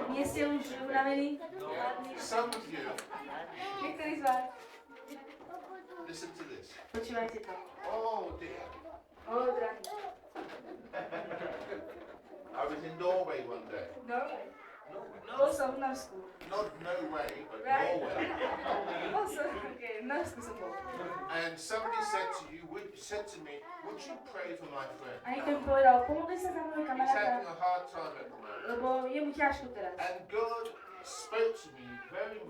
Nie ste už unavení? Some of you, Niektorí z vás. listen to this. Počúvajte to. Oh dear. Drahý. I was in Norway one day. Norway. Bol som v Norsku. Not no way, but Right. Norway. Bol som, v Norsku som bol. And somebody said to me, would you pray for my friend? A niekto mi povedal, pomodli sa za môjho He's kamaráta, having a hard time at the moment. lebo je mu ťažko teraz. And God spoke to me very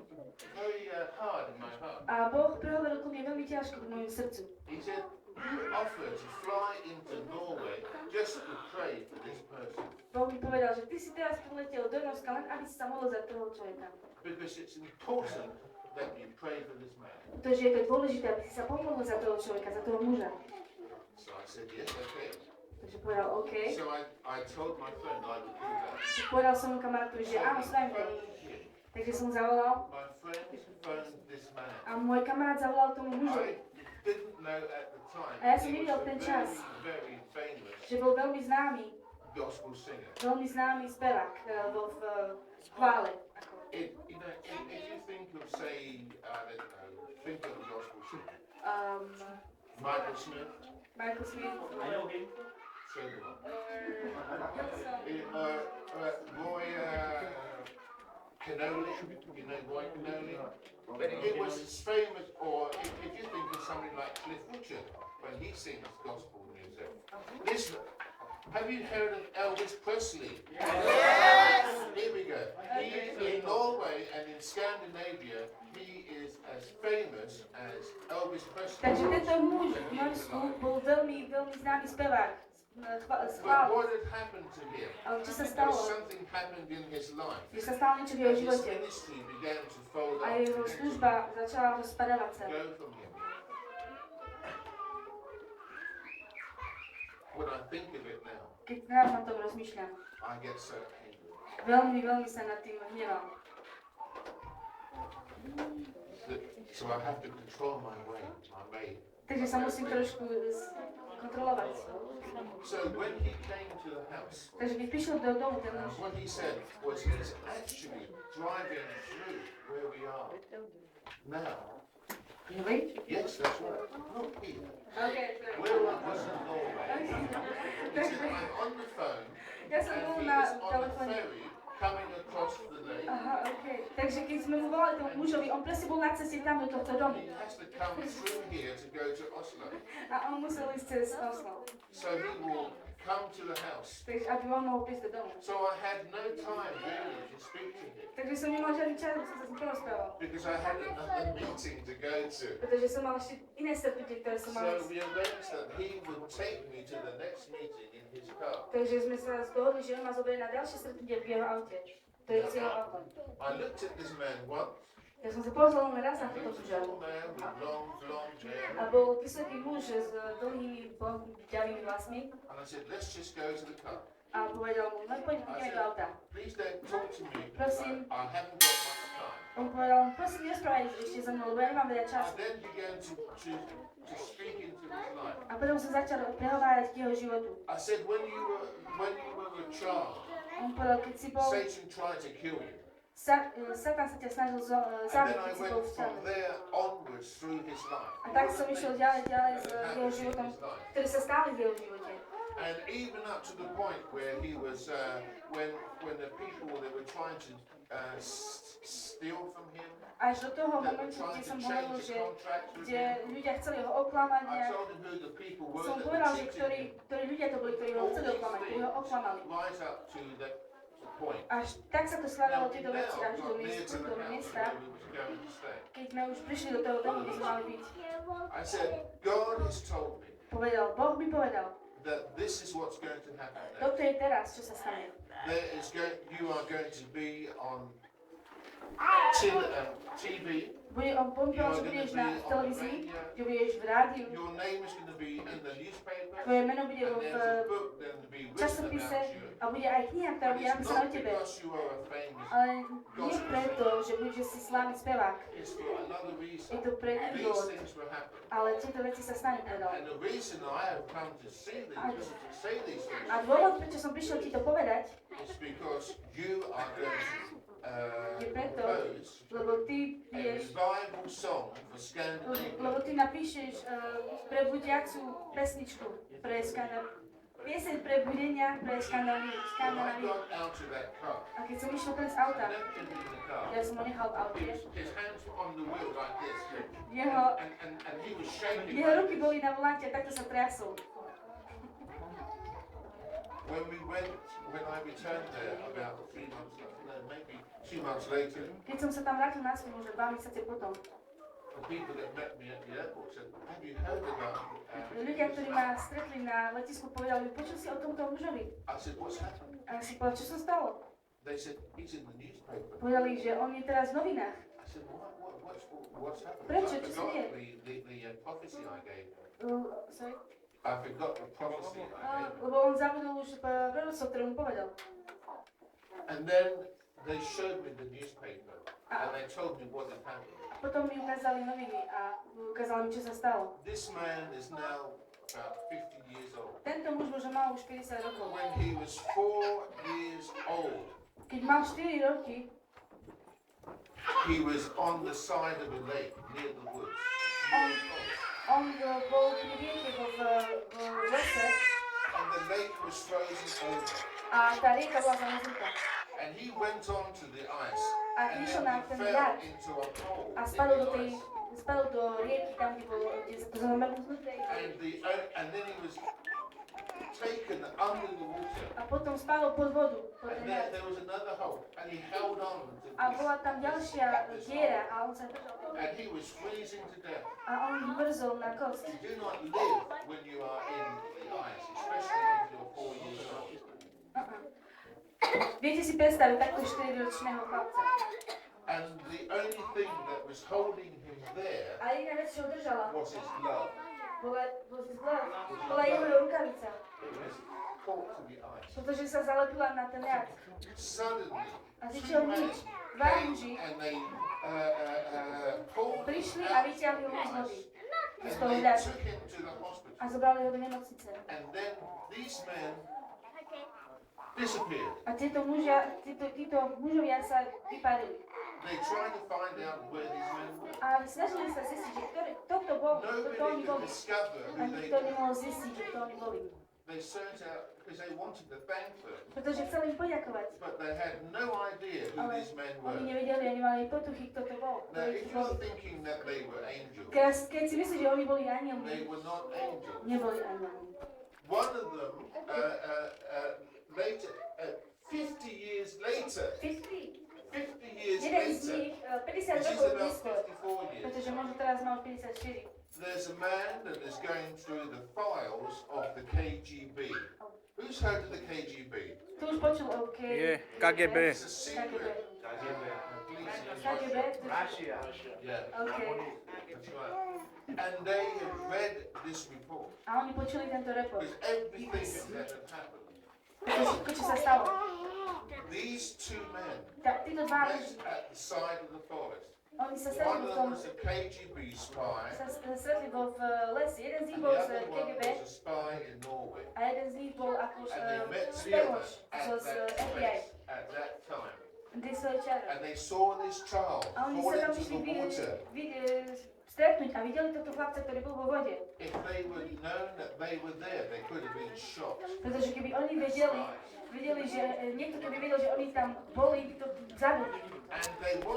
hard in my heart. A Boh prehovoril ku mne veľmi ťažko v mojom srdcu. He said, you offer to fly into Norway just to pray for this person. Boh mi povedal, že ty si teraz priletel do Norska len aby si sa modlil za toho človeka. Because it's important that you pray for this man. Pretože je to dôležité, aby si sa pomodlil za toho človeka, za toho muža. So I said, yes, okay. Takže povedal, OK. So I told my friend I would do that. Povedal som mu kamarátovi, že áno, spravím to. Takže som zavolal. My friend phoned this man. A môj kamarát zavolal tomu mužovi. I didn't know at the time. A ja som nevidel ten čas, Very famous že bol veľmi známy, gospel singer. veľmi známy spevák vo chvále. If you think of, say, I don't know, think of a gospel singer. Michael Smith. Michael Smith. I know him. So do I. Roy Canoli. You know Roy Canoli? It was famous, or if you think of somebody like Cliff Richard, when he sings gospel music. Have you heard of Elvis Presley? Yes! Here we go. In Norway and in Scandinavia, he is as famous as Elvis Presley. Takže tento muž v Norsku bol veľmi, veľmi známy spevák. But what had happened to him? Ale čo sa stalo? Something happened in his life. Že sa stalo niečo v jeho His živote. ministry began to fold A up. jeho služba začala rozpadávať sa. Go from him. When I think of it now, Keď teraz na tom rozmýšľam, I get so angry. veľmi, veľmi sa nad tým hnevam. So I have to control my way, my way. Takže sa musím trošku kontrolovať. So when he came to the house, Takže keď prišiel do domu ten muž, what he said was he's actually driving through where we are now. Really? Yes, that's right. Not here. Okay. We're on this in Norway. He said, I'm on the phone Ja som bol and he na is on the telefóne. ferry coming across the lake. Aha, okej. Takže keď sme mu volali tomu mužovi, on presne bol na ceste tam do tohto domu. He has to come through here to go to Oslo. A on musel ísť cez Oslo. So he will come to the house. Takže aby on mohol prísť do domu. So I had no time really to speak to him. Takže som nemal žiadny čas, aby som sa s ním porozprával. Because I had another meeting to go to. Pretože som mal ešte iné stretnutie, ktoré som mal So ísť. we arranged that he would take me to the next meeting in his car. Takže sme sa dohodli, že on ma zoberie na ďalšie stretnutie v jeho aute. To je s jeho autom. I looked at this man once. Ja som sa pozrel len raz na túto muža. Tall man with long blonde hair. A bol vysoký muž s dlhými, ďavými vlasmi. And I said, let's just go to the car. A povedal mu, no poďme do auta. Please don't talk to me. Prosím. I haven't got much time. On povedal, prosím, nerozprávaj ešte so mnou, lebo ja nemám veľa I času. then began to speak into his life. A potom som začal prehovárať k jeho životu. I said, when you were a child, On povedal, keď si bol, Satan tried to kill you. Satan sa ťa snažil And zabiť, then I keď si went bol v from stave. there onwards through his life. A tak som išiel ďalej s jeho životom, ktorý sa stále v jeho živote. And even up to the point where he was, when the people that were trying to steal from him, Až do toho that were momentu, trying kde som to change hovoril, the že contracts with kde him, ľudia chceli ho oklamať, I told him who the people were som that povedal, were že cheating him. ktorí ľudia to boli, ktorí ho chceli oklamať, ktorí ho oklamali. Right up to that point. Až tak sa to slavilo Now, tieto veci až do got near to the miesta, house where we was going to stay. keď sme už prišli do toho domu, kde sme mali byť. I said, God has told me Povedal, Boh mi povedal, that this is what's going to happen now. toto je teraz, čo sa stane. You are going to be on TV. On povedal, že budeš na televízii, že budeš v rádiu, Your name is going to be in the newspaper. tvoje meno bude And v there's a book then to be written časopise about you. a bude aj kniha, ktorá bude It's napísaná not o tebe. because you are a famous. Ale nie preto, že budeš si slávny spevák. It's for another reason. Je to pre iný These dôvod. things will happen. Ale tieto veci sa stanú, povedal. And the reason I have come to say these things A dôvod, prečo som prišiel ti to povedať, is because you are lebo ty a vieš, revival song for lebo Scandinavia. ty napíšeš prebudiacu pesničku pre pieseň prebudenia pre When I Skandináviu. got out of that car, A keď som išiel z I auta, left him in the car. ja som ho nechal v aute, His hands were on the wheel like this, jeho and he was shaking. ruky boli na volante a takto sa triasol. When I returned there about 3 months, no, maybe 2 months later, Keď som sa tam vrátil na svoj, možno 2 mesiace potom, the people that met me at the airport said, "Have you heard about ľudia, ktorí ma stretli na letisku, povedali, počul si o tomto mužovi? I said, "What's happened?" A ja si povedal, čo sa stalo? They said, "He's in the newspaper." Povedali, že on je teraz v novinách. I said, "What's happened?" Prečo? I Čo sa forgot deje? the prophecy I gave him. Sorry? I forgot the prophecy I gave him. Lebo on zabudol už proroctvo, ktoré mu povedal. And then they showed me the newspaper, and they told me what had happened. Potom mi ukázali noviny a ukázali mi, čo sa stalo. This man is now about 50 years old. Tento muž možno mal už 50 rokov. When he was 4 years old, Keď mal 4 roky, he was on the side of a lake near the woods. on bol pri rieke v lese And the lake was frozen over. a tá rieka bola zamrznutá. And he went on to the ice. A And išiel then na he ten fell ľad into a hole a in spadol the do ice. rieky, tam, kde sa to zamrznuté. And then he was taken under the water. A potom spadol pod vodu. Pod And ten then ľad. there was another hole. And he held on to A bola tam ďalšia diera a on sa držal. And he was freezing to death. A on mrzol na kost. You do not live when you are in the ice, especially if you're 4 years old. Viete si predstaviť takto 4-ročného chlapca. And the only thing that was holding him there A jediná vec, čo ho držala, was his love. bola jeho rukavica. It was caught to the ice. Pretože sa zalepila na ten ľad. Suddenly, A two zišiel men nič. Dva muži came and they pulled him prišli a out vyťahli ho of z the vody. ice. Z And toho they ľadu. took him to the hospital. A zobrali ho do nemocnice. And then these men disappeared. A títo mužovia sa vyparili. They tried to find out where these men were. A snažili sa zistiť, že kto to bol, kto oni Nobody could boli. discover A who they nikto were. nemohol zistiť, že kto oni boli. They searched out because they wanted to thank them, Pretože chceli im poďakovať. but they had no idea who Ale these men oni were. nevedeli, oni mali potuchy, kto to bol. Now, Ktorí if to you're boli. thinking that they were angels, Keď si myslíš, že oni boli they anielmi, were not angels. neboli anielmi. One of them, later, 50 years later, 50 years Jeden z later, nich 50 which is rokov about neskôr, 54 years, pretože možno teraz mal 54. there's a man that is going through the files of the KGB. Who's heard of the KGB? Tu už počul o Je, KGB. It's a secret police KGB, Russia. Yeah, okay. that's right. And they have read this report A oni počuli tento report. because everything that had happened. Pretože všetko, čo sa stalo. These two men Títo dva met muži, at the side of the forest. oni sa One stretli of v them tom, was a KGB spy, v lese. Jeden z nich and bol the z other one KGB was a spy in Norway. a jeden z nich bol ako And they met together spevoš at z that FBI. place at that time. Kde sa čara. And they saw this child A oni fall sa tam into išli the water. stretnúť a videli tohto chlapca, ktorý bol vo vode. If they would known that they were there, they could have been shocked. Pretože keby oni vedeli, že niekto keby vedel, že oni tam boli,